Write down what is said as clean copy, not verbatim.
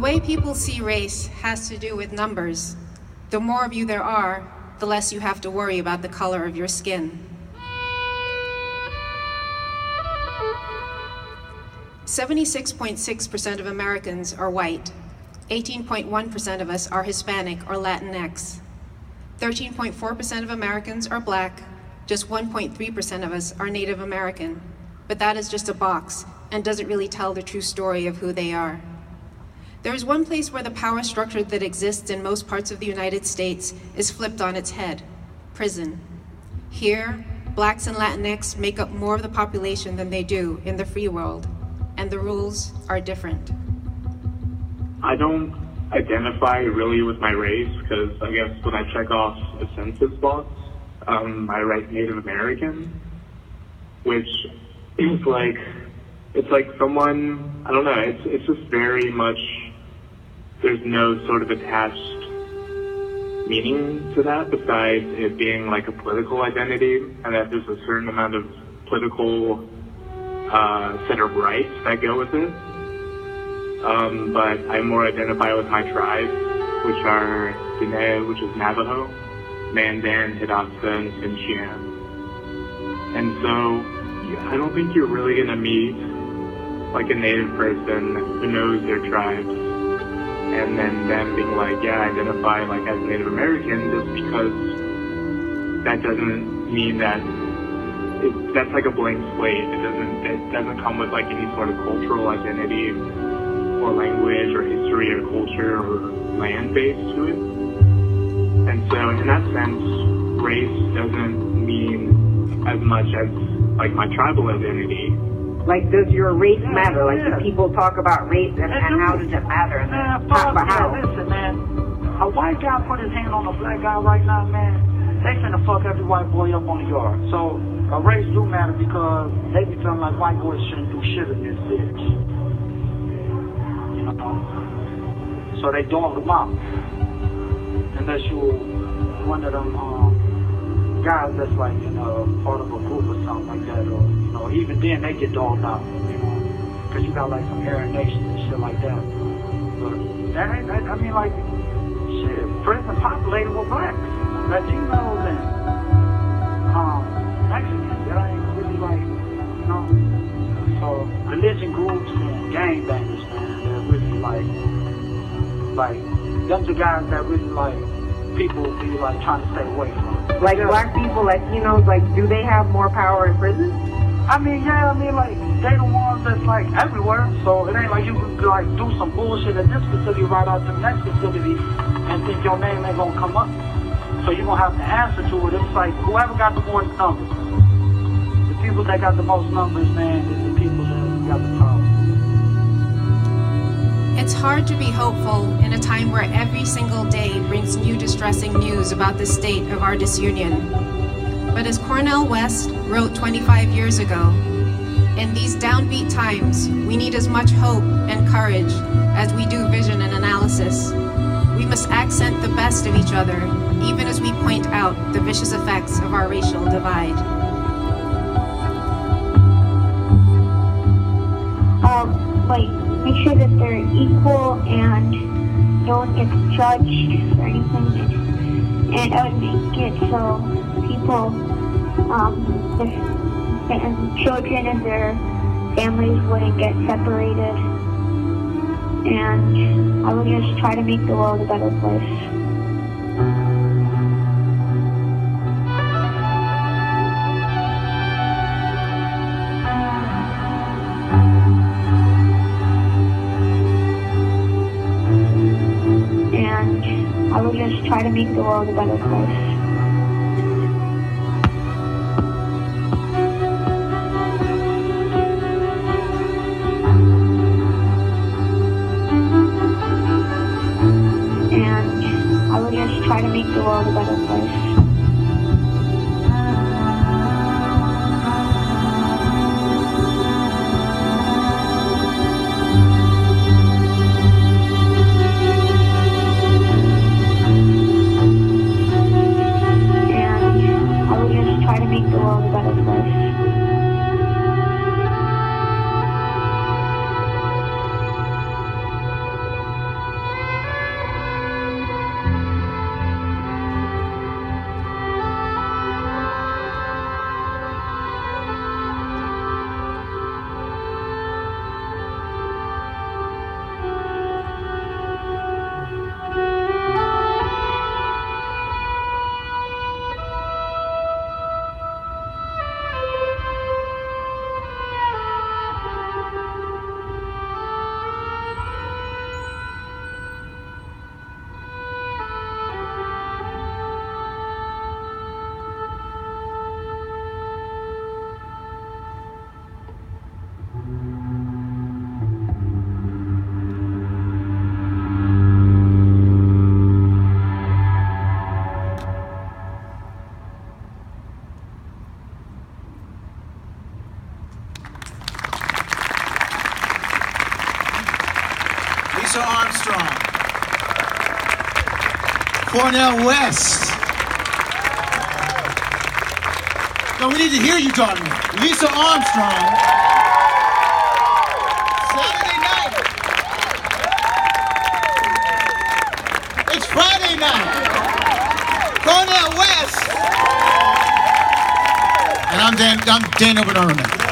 way people see race has to do with numbers. The more of you there are, the less you have to worry about the color of your skin. 76.6% of Americans are white. 18.1% of us are Hispanic or Latinx. 13.4% of Americans are black. Just 1.3% of us are Native American. But that is just a box and doesn't really tell the true story of who they are. There is one place where the power structure that exists in most parts of the United States is flipped on its head: prison. Here, blacks and Latinx make up more of the population than they do in the free world, and the rules are different. I don't identify really with my race because I guess when I check off a census box, I write Native American, which is it's like someone, I don't know, it's just very much, there's no sort of attached meaning to that besides it being like a political identity, and that there's a certain amount of political set of rights that go with it. But I more identify with my tribe, which are Diné, which is Navajo, Mandan, Hidatsa, and Tsimshian. And so I don't think you're really going to meet like a Native person who knows their tribes and then them being like, yeah, I identify like as Native American, just because that doesn't mean that that's like a blank slate. It doesn't come with like any sort of cultural identity or language or history or culture or land base to it. And so in that sense, race doesn't mean as much as like my tribal identity. Like, does your race matter? Like, do people talk about race and how does it matter? And talk about how? Listen, man, a white guy put his hand on a black guy right now, man, they finna fuck every white boy up on the yard. So a race do matter because they be feeling like white boys shouldn't do shit in this bitch. You know? So they dog them out. Unless you one of them guys that's like, you know, part of a group or something like that, or, you know, even then they get dogged out, you know, because you got like some Aryan nations and shit like that. But that ain't, I mean, like, shit, prison populated with blacks, Latinos, and Mexicans. That ain't really like, you know, so religion groups and gangbangers, man, they're really like, them the guys that really like, people be like trying to stay away from. Like black people, Latinos, like, do they have more power in prison? I mean, yeah, I mean, like, they the ones that's like everywhere, so it ain't like you can like do some bullshit at this facility right out to the next facility and think your name ain't gonna come up. So you're gonna have to answer to it. It's like whoever got the more numbers. The people that got the most numbers, man, is the people that got the power. It's hard to be hopeful in a time where every single day brings new distressing news about the state of our disunion. But as Cornel West wrote 25 years ago, in these downbeat times, we need as much hope and courage as we do vision and analysis. We must accent the best of each other, even as we point out the vicious effects of our racial divide. Make sure that they're equal and no one gets judged or anything. And I would make it so people, and children and their families wouldn't get separated. And I would just try to make the world a better place. I would just try to make the world a better place. And I would just try to make the world a better place. Lisa Armstrong. Cornell West. No, we need to hear you talking. Lisa Armstrong. Saturday night. It's Friday night. Cornell West. And I'm Daniel Bernard.